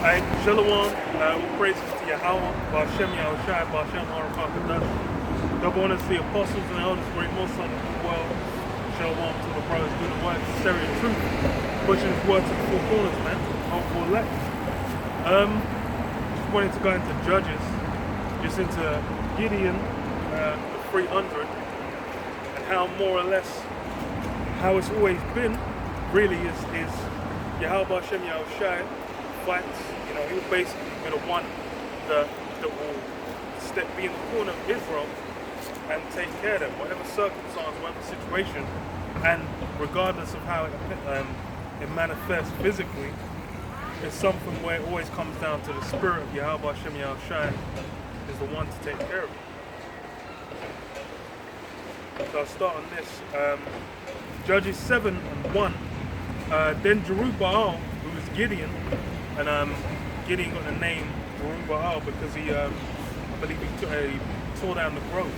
Alright, Shalom, all praises to Yahweh, Ba'Shem Yahushai, Ba'Shem Harakakadash. Double honors to the apostles and elders, great most of the world. Shalom to the brothers doing the work, sincerity and truth, pushing his word to the four corners, man. Hope for elect. Just wanted to go into Judges, just into Gideon, the 300, and how more or less, how it's always been, really is Yahweh Ba'Shem Yahushai fights. You know, he will basically be the one that will be in the corner of Israel and take care of them, whatever circumstance, whatever situation, and regardless of how it manifests physically, it's something where it always comes down to the spirit of Yahweh Hashem Yahushai is the one to take care of you. So I'll start on this. Judges 7:1. Then Jerubbaal, who was Gideon, and Gideon got the name Jerubbaal because he, I believe he tore down the grove.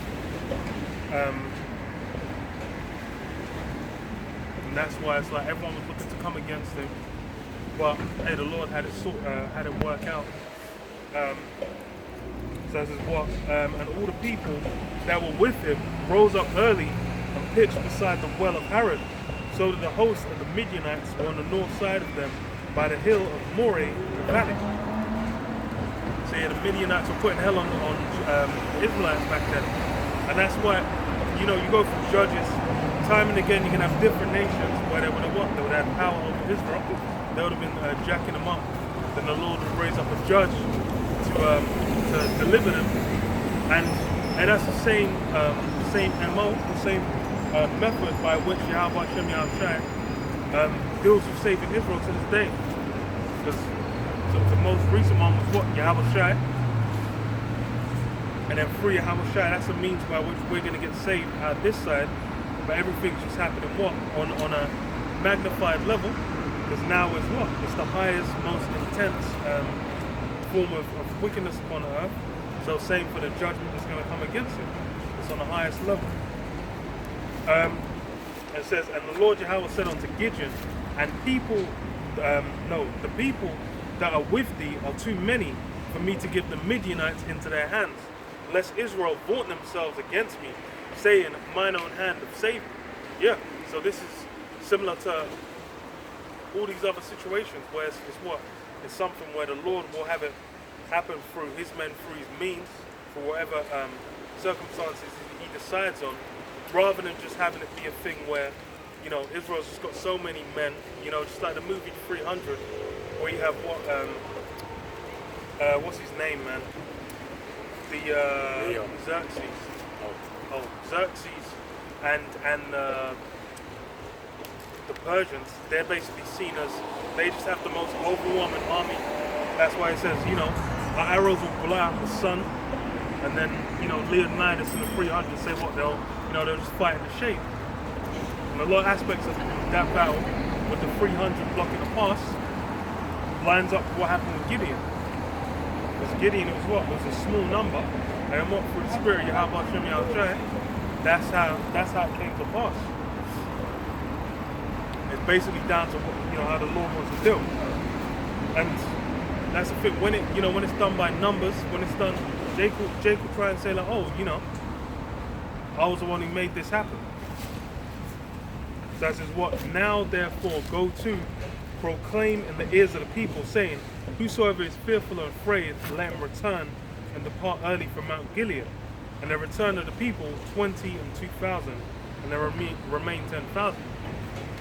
And that's why it's like everyone was looking to come against him, but hey, the Lord had it work out. So this is what, and all the people that were with him rose up early and pitched beside the well of Harod, so that the host of the Midianites were on the north side of them by the hill of Moreh in the valley. So yeah, the Midianites were putting hell on the Israelites back then. And that's why, you know, you go from Judges, time and again you can have different nations where they would have what? They would have power over Israel. They would have been jacking them up. Then the Lord would raise up a judge to deliver them. And that's the same MO, the same method by which Yahweh Hashem Yahushai deals with saving Israel to this day. Because the most recent one was what? Yahweh Shai. And then through Yahweh Shai, that's the means by which we're going to get saved out this side. But everything's just happening what? On a magnified level. Because now it's what? It's the highest, most intense form of wickedness upon the earth. So same for the judgment that's going to come against it. It's on the highest level. It says, and the Lord Yahweh said unto Gideon, and the people that are with thee are too many for me to give the Midianites into their hands, lest Israel vaunt themselves against me, saying, mine own hand have saved me. Yeah, so this is similar to all these other situations where it's what? It's something where the Lord will have it happen through his men, through his means, for whatever circumstances he decides on, rather than just having it be a thing where, you know, Israel's just got so many men, you know, just like the movie 300, where you have what, what's his name, man? Xerxes. Xerxes and the Persians, they're basically seen as, they just have the most overwhelming army. That's why it says, you know, our arrows will blow out the sun, and then, you know, Leonidas and the 300 say what, they'll just fight in the shade. And a lot of aspects of that battle with the 300 blocking the pass lines up with what happened with Gideon. Because Gideon, it was what? It was a small number, and what, through the spirit, Yahweh Hashem Yahushai, that's how it came to pass. It's basically down to what, you know, how the Lord wants to do. And that's the thing, when it's done by numbers, when it's done, Jake will try and say like, oh, you know, I was the one who made this happen. So that says what? Now therefore go to proclaim in the ears of the people, saying, whosoever is fearful and afraid, let him return and depart early from Mount Gilead. And the return of the people 20 and 2,000, and there remain 10,000.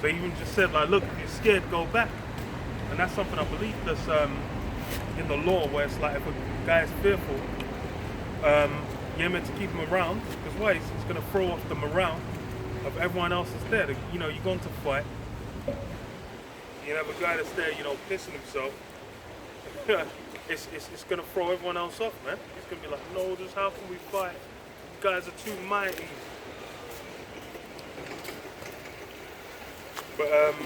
So he even just said like, look, if you're scared, go back. And that's something I believe that's in the law, where it's like if a guy is fearful, you're meant to keep him around, because why? It's going to throw off the morale of everyone else that's there. You know, you're going to fight. You have a guy that's there, you know, pissing himself. it's going to throw everyone else off, man. It's going to be like, no, just how can we fight? You guys are too mighty. But let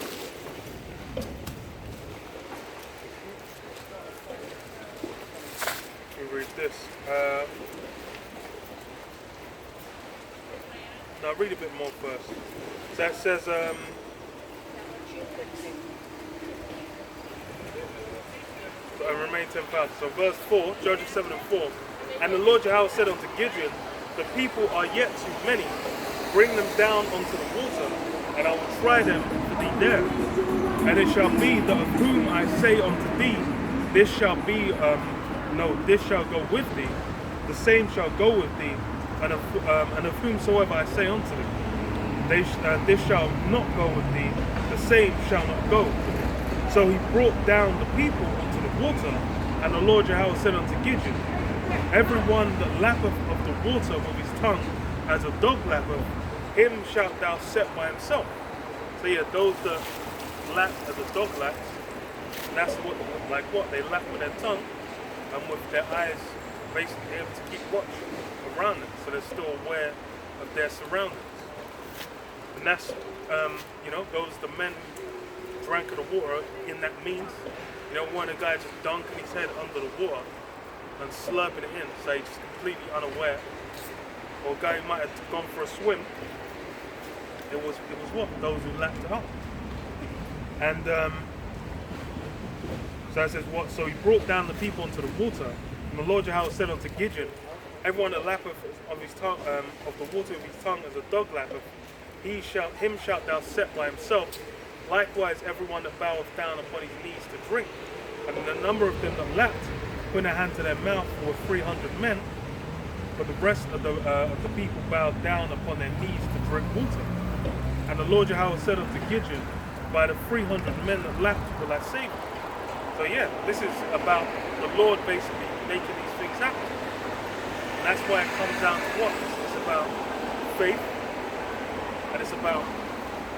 me read this. Now read a bit more first. So that says, and remain 10,000. So verse 4, Judges 7 and 4. And the Lord Jehovah said unto Gideon, the people are yet too many. Bring them down unto the water, and I will try them for thee there. And it shall be that of whom I say unto thee, this shall be, this shall go with thee, the same shall go with thee, and of whomsoever I say unto them, this shall not go with thee, the same shall not go. So he brought down the people into the water, and the Lord Jehovah said unto Gideon, every one that lappeth of the water with his tongue, as a dog lappeth, him shalt thou set by himself. So yeah, those that lap as a dog laps, that's what they lap with their tongue, and with their eyes basically able to keep watch around them, so they're still aware of their surroundings. And that's, those the men who drank of the water in that means. One of the guys just dunking his head under the water and slurping it in, so he's just completely unaware. Or a guy who might have gone for a swim. It was what? Those who lapped it up. And so it says what? So he brought down the people into the water, and the Lord Jehovah said unto Gideon, everyone that lappeth of his tongue, of the water of his tongue as a dog lappeth, him shalt thou set by himself. Likewise, everyone that boweth down upon his knees to drink. And the number of them that lapped, putting their hand to their mouth, were 300 men. But the rest of the people bowed down upon their knees to drink water. And the Lord Jehovah said unto Gideon, by the 300 men that lapped will I save you. So yeah, this is about the Lord basically making these things happen. And that's why it comes down to what? It's about faith, and it's about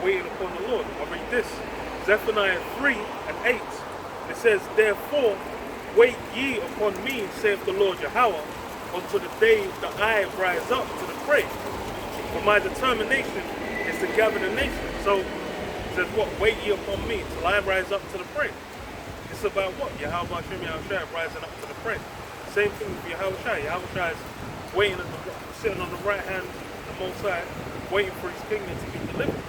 waiting upon the Lord. I'll read this. Zephaniah 3 and 8. It says, therefore, wait ye upon me, saith the Lord Yahweh, until the day that I rise up to the prey. For my determination is to gather the nation. So it says what? Wait ye upon me till I rise up to the prey. It's about what? Yahweh Hashem Yahushua rising up to the prey. Same thing with Yahushua. Yahushua is waiting sitting on the right hand of the Most High, waiting for his kingdom to be delivered.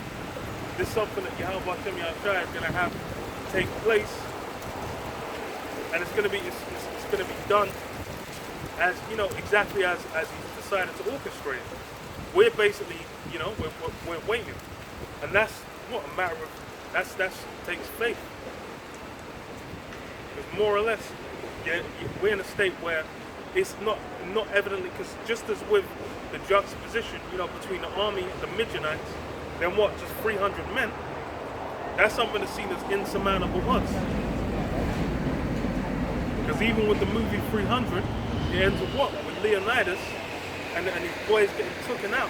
This is something that Yahweh Hashem Yahushua is going to have to take place, and it's going to be done as exactly as he's decided to orchestrate it. We're basically we're waiting, and that's what a matter of that takes faith. Because more or less, we're in a state where it's not evidently, because just as with the juxtaposition, between the army and the Midianites, then what? Just 300 men. That's something that's seen as insurmountable odds. Because even with the movie 300, it ends with what? With Leonidas and his boys getting taken out.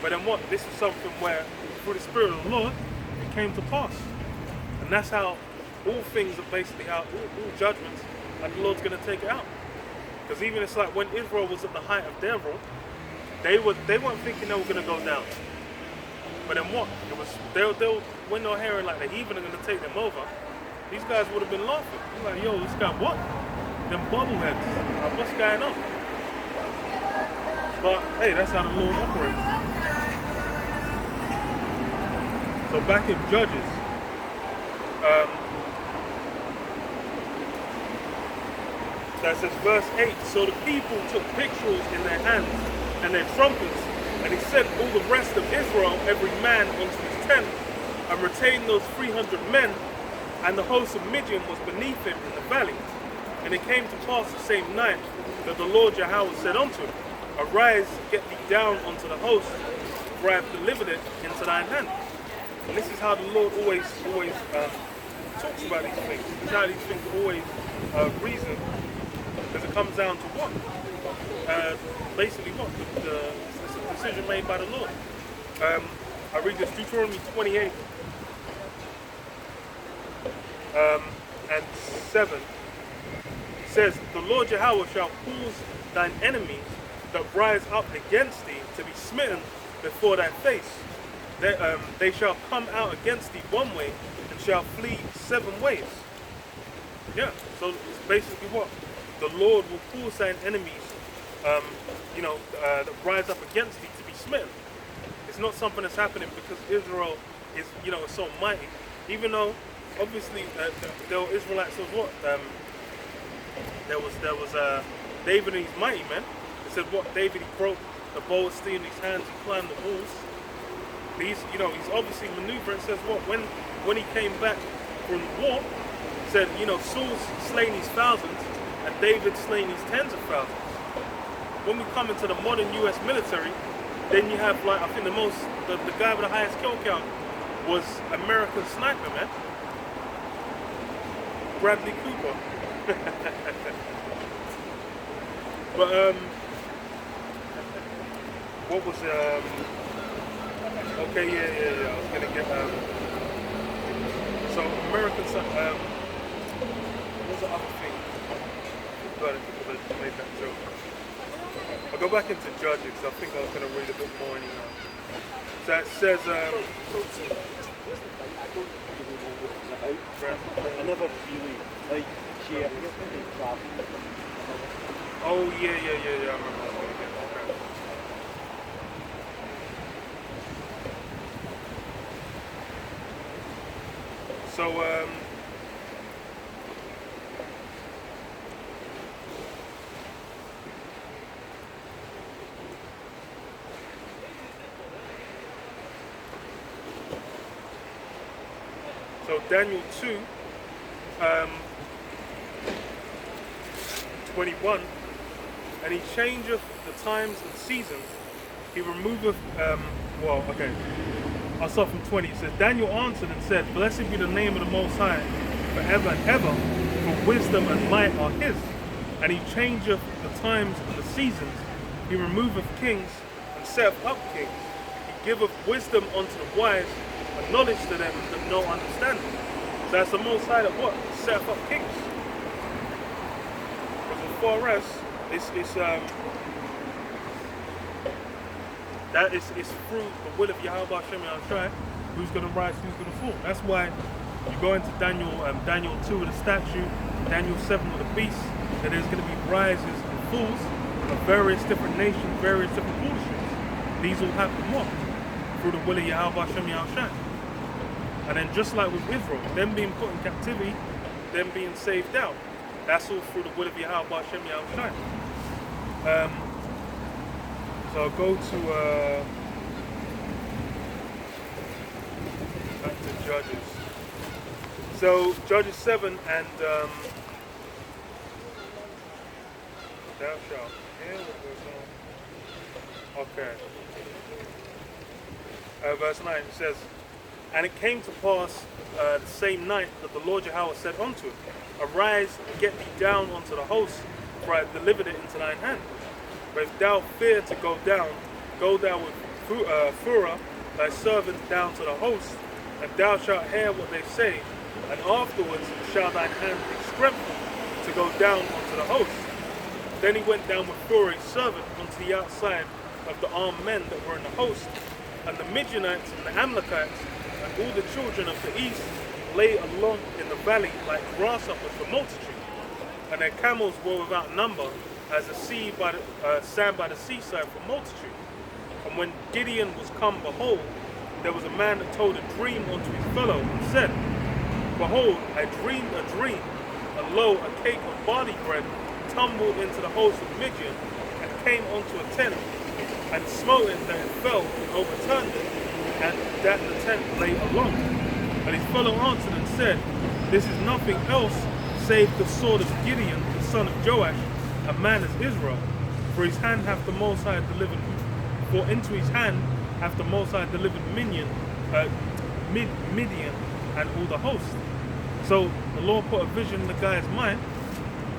But then what? This is something where, through the Spirit of the Lord, it came to pass. And that's how all things are basically out, all judgments, and the Lord's going to take it out. Because even it's like when Israel was at the height of their rule, they weren't thinking they were going to go down. But then what? It was they'll when they're hearing like the heathen are going to take them over, these guys would have been laughing. They're like, yo, this guy what? Them bobbleheads. Like, what's going on? But hey, that's how the Lord operates. So back in Judges, that says verse 8, so the people took victuals in their hands and their trumpets, and he sent all the rest of Israel, every man unto his tent, and retained those 300 men, and the host of Midian was beneath him in the valley. And it came to pass the same night that the Lord Jehovah said unto him, arise, get thee down unto the host, for I have delivered it into thine hand. And this is how the Lord always talks about these things. This is how these things are always reasoned, because it comes down to what? Basically what? The decision made by the Lord. I read this, Deuteronomy 28 and 7. It says, the Lord Jehovah shall cause thine enemies that rise up against thee to be smitten before thy face. They shall come out against thee one way and shall flee 7 ways. Yeah, so it's basically what? The Lord will cause thine enemies that rise up against thee to be smitten. It's not something that's happening because Israel is so mighty. Even though obviously there were Israelites as what? There was David and his mighty men. It said what? David, he broke the bow of steel in his hands, he climbed the walls. He's obviously maneuvering. It says what? When he came back from the war, it said, Saul's slain his thousands and David's slain his tens of thousands. When we come into the modern US military, then you have, like, I think the guy with the highest kill count was American sniper, man. Bradley Cooper. But what was okay, yeah. I was gonna get so American what was the other thing? But make that joke. I'll go back into Judges because I think I was gonna read a bit more anyway. So it says I never really like share. oh yeah, I remember. So Daniel 2, 21, and he changeth the times and seasons. He removeth, I'll start from 20. It says, Daniel answered and said, Blessed be the name of the Most High, forever and ever, for wisdom and might are his. And he changeth the times and the seasons. He removeth kings and setteth up kings. He giveth wisdom unto the wise, and knowledge to them that know understanding. So that's the Most High that what? Setteth up kings. Because as far as it's through the will of Yahweh Hashem Yahushai who's going to rise, who's going to fall. That's why you go into Daniel 2 with the statue, Daniel 7 with the beast, that there's going to be rises and falls of various different nations, various different bullshits. These will happen what? Through the will of Yahweh Hashem Yahushai. And then just like with Israel, them being put in captivity, them being saved out, that's all through the will of Yahweh Hashem Yahushai. So I'll go to back to Judges. So Judges 7 and thou shalt hear what goes on. Okay. Verse 9 it says, And it came to pass the same night that the Lord Yahweh said unto it, Arise and get thee down unto the host, for I have delivered it into thine hand. But if thou fear to go down with Phurah, thy servant, down to the host, and thou shalt hear what they say, and afterwards shall thine hand be strengthened to go down unto the host. Then he went down with Phurah his servant unto the outside of the armed men that were in the host, and the Midianites and the Amalekites and all the children of the east lay along in the valley like grasshoppers for multitude, and their camels were without number, as the sand by the seaside for multitude. And when Gideon was come, behold, there was a man that told a dream unto his fellow, and said, Behold, I dreamed a dream, and lo, a cake of barley bread tumbled into the host of Midian, and came unto a tent, and smote it that it fell, and overturned it, and that the tent lay along. And his fellow answered and said, This is nothing else save the sword of Gideon, the son of Joash, a man of Israel, for his hand hath the Most High delivered, for into his hand hath the Most High delivered Midian and all the host. So the Lord put a vision in the guy's mind,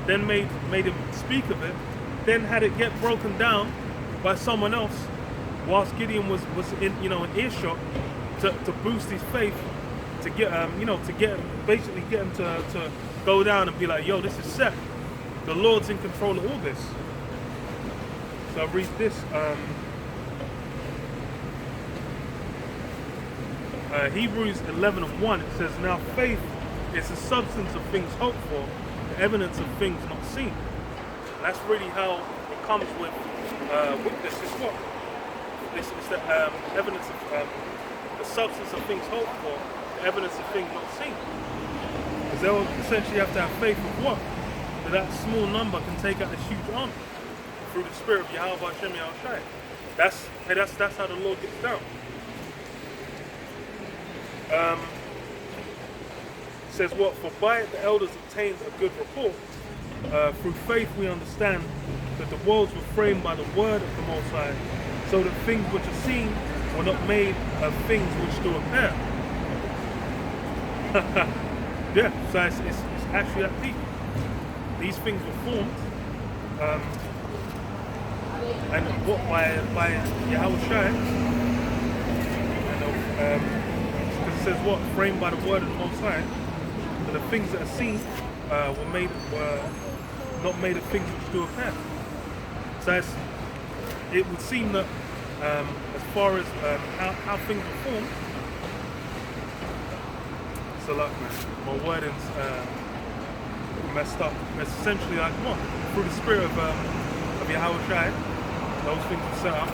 then made him speak of it, then had it get broken down by someone else, whilst Gideon was in an earshot to boost his faith, to get him to go down and be like, yo, this is set. The Lord's in control of all this. So I'll read this. Hebrews 11:1, it says, Now faith is the substance of things hoped for, the evidence of things not seen. And that's really how it comes with this. It's what? This is the evidence of the substance of things hoped for, the evidence of things not seen. Because they'll essentially have to have faith of what? That small number can take out this huge army through the spirit of Yahweh Hashem Yahushai. That's how the Lord gets down. It says what? For by it the elders obtained a good report. Through faith we understand that the worlds were framed by the word of the Most High, so that things which are seen were not made of things which do appear. Yeah, so it's actually that deep. These things were formed, and what by Yahweh Shai, because it says what? Framed by the word of the Most High, that the things that are seen were not made of things which do appear. So it would seem that as far as how things were formed, so like my wording's messed up. It's essentially like what? Through the spirit of Yahweh Shai, those things were set up.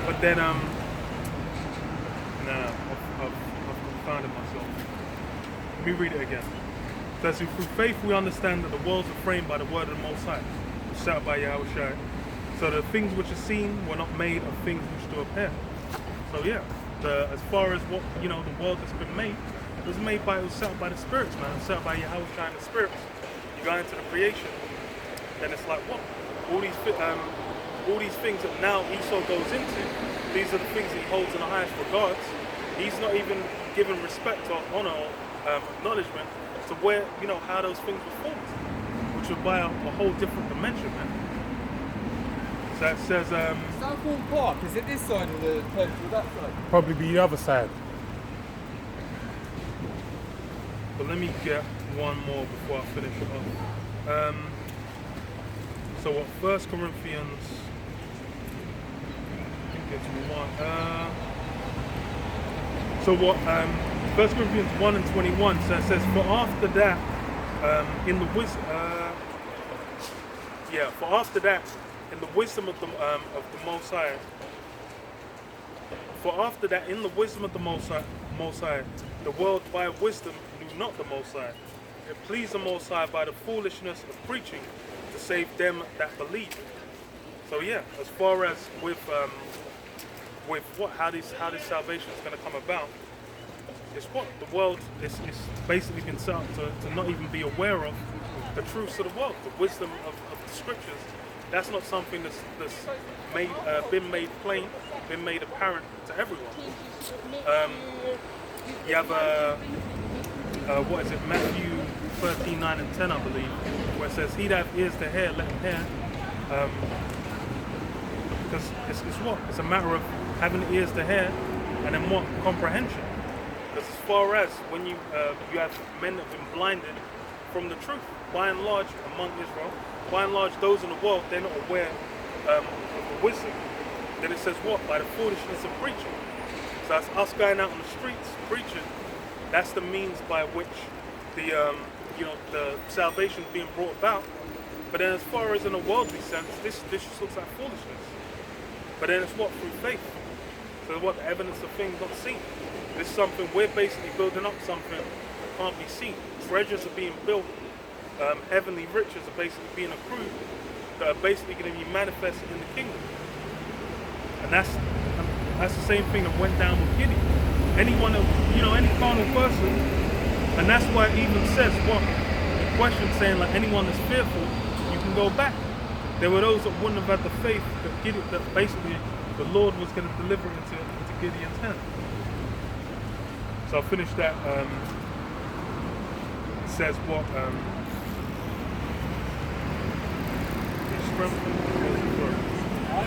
But then I've confounded myself. Let me read it again. So through faith we understand that the worlds are framed by the word of the Most High, set up by Yahweh Shai. So the things which are seen were not made of things which do appear. So yeah, as far as what the world that's been made, it was set up by the spirits, man. It was set up by Yahweh Shai and the spirits. You go into the creation, then it's like what? All these things that now Esau goes into, these are the things he holds in the highest regards. He's not even given respect or honor or acknowledgement to where, how those things were formed, which would by a whole different dimension, man. So it says, Southbourne Park, is it this side of the Thames or that side? Probably be the other side. but let me get one more before I finish it off. So what, 1 Corinthians, I think it's 1. So what, 1 Corinthians 1 and 21, so it says, for after that, in the wisdom of the Most High, for after that, in the wisdom of the Most High, the world by wisdom knew not the Most High. It pleased the Most High by the foolishness of preaching to save them that believe. So yeah, as far as with how this salvation is going to come about, it's what the world is basically been set up to not even be aware of the truths of the world, the wisdom of the scriptures. That's not something that's been made plain, been made apparent to everyone. You have what is it, Matthew 13, 9 and 10, I believe, where it says, he that have ears to hear, let him hear. Because it's a matter of having ears to hear, and then what? Comprehension. Because as far as when you have men that have been blinded from the truth, by and large, among Israel, by and large, those in the world, they're not aware of the wisdom. Then it says what? By the foolishness of preaching. So that's us going out on the streets preaching. That's the means by which the salvation being brought about. But then as far as in a worldly sense, this just looks like foolishness. But then it's what? Through faith. So what? The evidence of things not seen. This is something we're basically building up, something that can't be seen. Treasures are being built. Heavenly riches are basically being accrued that are basically going to be manifested in the kingdom. And that's the same thing that went down with Gideon. Anyone, any carnal person, and that's why it even says what? The question saying like anyone that's fearful, you can go back. There were those that wouldn't have had the faith that basically the Lord was going to deliver into Gideon's hand. So I'll finish that. It says what?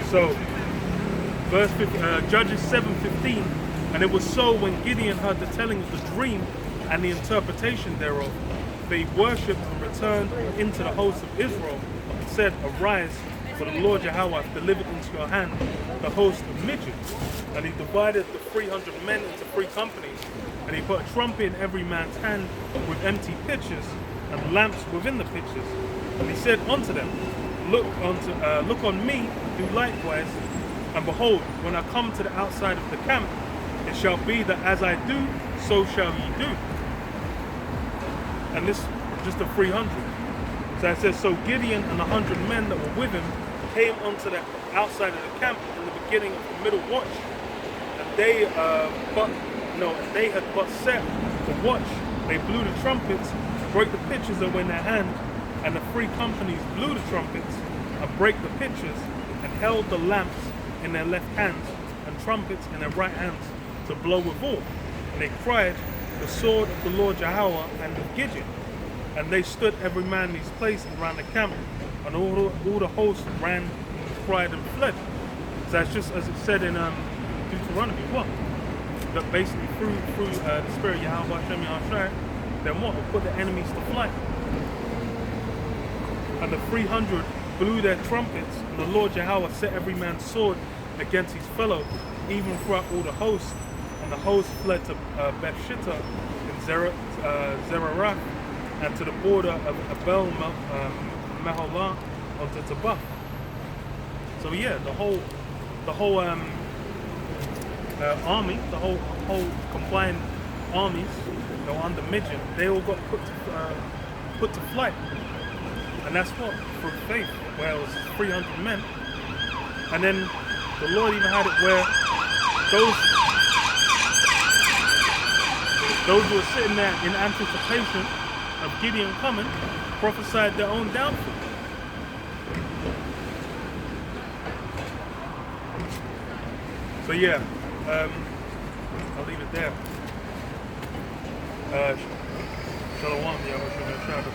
So, verse 15, Judges 7:15, and it was so when Gideon heard the telling of the dream and the interpretation thereof, that he worshipped and returned into the host of Israel, and said, arise, for the Lord Yahweh hath delivered into your hand the host of Midian. And he divided the 300 men into 3 companies, and he put a trumpet in every man's hand with empty pitchers and lamps within the pitchers. And he said unto them, look on me, do likewise, and behold, when I come to the outside of the camp, it shall be that as I do, so shall ye do. and this just the 300. So it says, so Gideon and 100 men that were with him came onto the outside of the camp in the beginning of the middle watch, and they had but set the watch. They blew the trumpets, broke the pitchers that were in their hand, and the 3 companies blew the trumpets and break the pitchers, and held the lamps in their left hands and trumpets in their right hands to blow withal. And they cried, the sword of the Lord Jehovah and of Gideon. And they stood every man in his place around the camp, and all the host ran, cried, and fled. So that's just as it said in Deuteronomy. What? That basically through the Spirit Yahweh Hashem Yahshua, then what? Will put the enemies to flight. And the 300 blew their trumpets, and the Lord Jehovah set every man's sword against his fellow, even throughout all the hosts. And the host fled to Bethshitta in Zerarath, and to the border of Abel Meholah onto Tabah. So yeah, the whole army, the whole combined armies that were under Midian, they all got put to flight. And that's what? Through faith, where it was 300 men. And then the Lord even had it where those who were sitting there in anticipation of Gideon coming prophesied their own downfall. So yeah, I'll leave it there. Shalom, yeah, we're going to try to